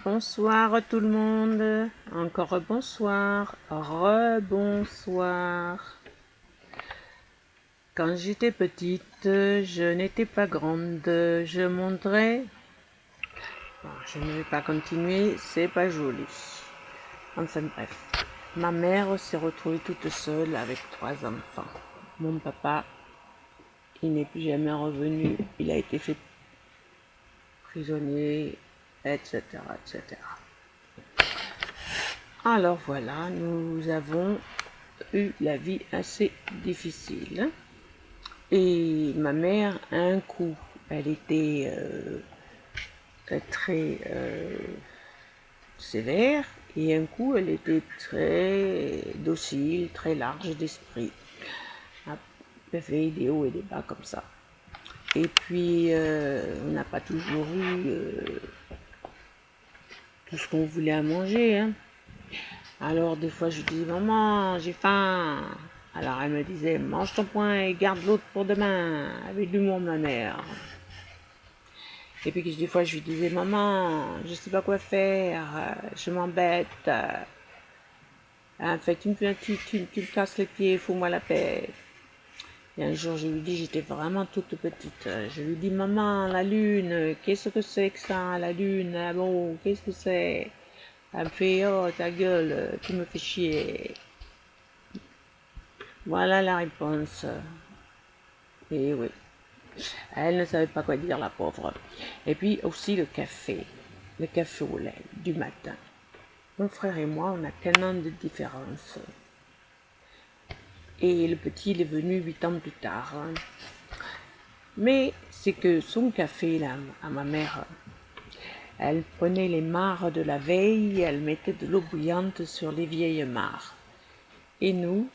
Bonsoir tout le monde, encore bonsoir, rebonsoir. Quand j'étais petite, je n'étais pas grande, je monterais. Bon, je ne vais pas continuer, c'est pas joli. Enfin bref, ma mère s'est retrouvée toute seule avec 3 enfants. Mon papa, il n'est plus jamais revenu, il a été fait prisonnier, etc., etc. Alors voilà, nous avons eu la vie assez difficile. Et ma mère, un coup, elle était très sévère, et un coup, elle était très docile, très large d'esprit. Elle fait des hauts et des bas comme ça. Et puis, on n'a pas toujours eu tout ce qu'on voulait à manger, hein. Alors des fois je lui disais maman j'ai faim. Alors elle me disait mange ton pain et garde l'autre pour demain, avec l'humour de ma mère. Et puis des fois je lui disais maman je sais pas quoi faire, je m'embête. En fait tu me casses les pieds, fous-moi la paix. Et un jour je lui dis j'étais vraiment toute petite. Je lui dis maman la lune, qu'est-ce que c'est que ça la lune, ah bon qu'est-ce que c'est? Elle me fait oh ta gueule, tu me fais chier. Voilà la réponse. Et oui, elle ne savait pas quoi dire, la pauvre. Et puis aussi le café au lait du matin. Mon frère et moi, on a tellement de différences. Et le petit, il est venu 8 ans plus tard. Mais c'est que son café, là, à ma mère, elle prenait les mares de la veille, elle mettait de l'eau bouillante sur les vieilles mares. Et nous,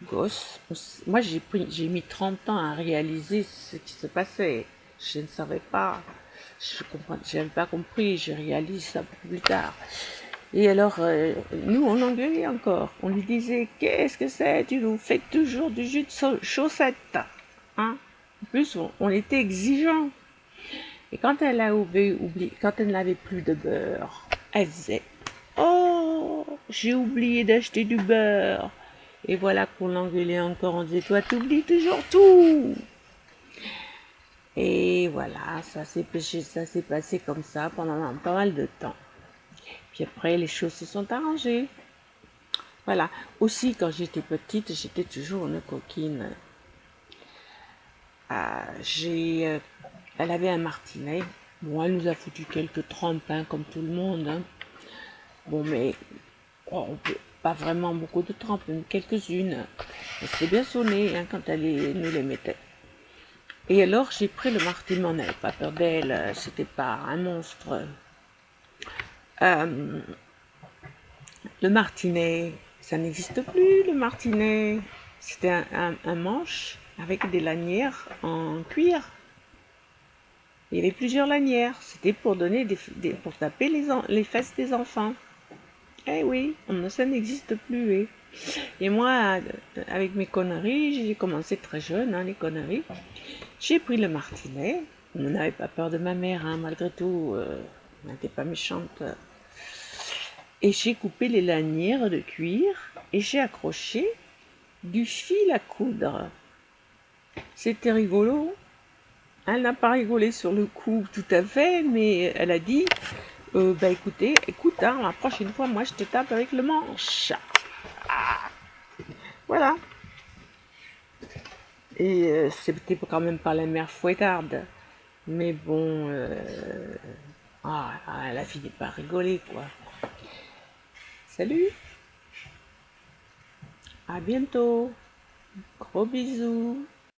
gosse, moi j'ai mis 30 ans à réaliser ce qui se passait. Je ne savais pas, je n'avais pas compris, je réalise ça beaucoup plus tard. Et alors, nous, on engueulait encore. On lui disait, qu'est-ce que c'est? Tu nous fais toujours du jus de chaussette. Hein? En plus, on était exigeants. Et quand elle a oublié, quand elle n'avait plus de beurre, elle disait, oh, j'ai oublié d'acheter du beurre. Et voilà qu'on l'engueulait encore, on disait, toi, t'oublies toujours tout. Et voilà, ça s'est passé comme ça pendant pas mal de temps. Puis après, les choses se sont arrangées. Voilà. Aussi, quand j'étais petite, j'étais toujours une coquine. Elle avait un martinet. Bon, elle nous a foutu quelques trempes, hein, comme tout le monde. Hein. Bon, mais pas vraiment beaucoup de trempes, mais quelques-unes. C'était bien sonné hein, quand elle nous les mettait. Et alors, j'ai pris le martinet, on n'avait pas peur d'elle, c'était pas un monstre. Le martinet, ça n'existe plus, le martinet. C'était un manche avec des lanières en cuir. Il y avait plusieurs lanières. C'était pour donner pour taper les fesses des enfants. Eh oui, ça n'existe plus. Eh. Et moi, avec mes conneries, j'ai commencé très jeune, hein, les conneries. J'ai pris le martinet. On n'avait pas peur de ma mère, hein, malgré tout. Elle n'était pas méchante. Et j'ai coupé les lanières de cuir et j'ai accroché du fil à coudre. C'était rigolo. Elle n'a pas rigolé sur le coup tout à fait, mais elle a dit bah écoute, hein, la prochaine fois, moi je te tape avec le manche. Ah, voilà. Et c'était quand même pas la mère fouettarde. Mais bon, elle a fini par rigoler, quoi. Salut, à bientôt. Gros bisous.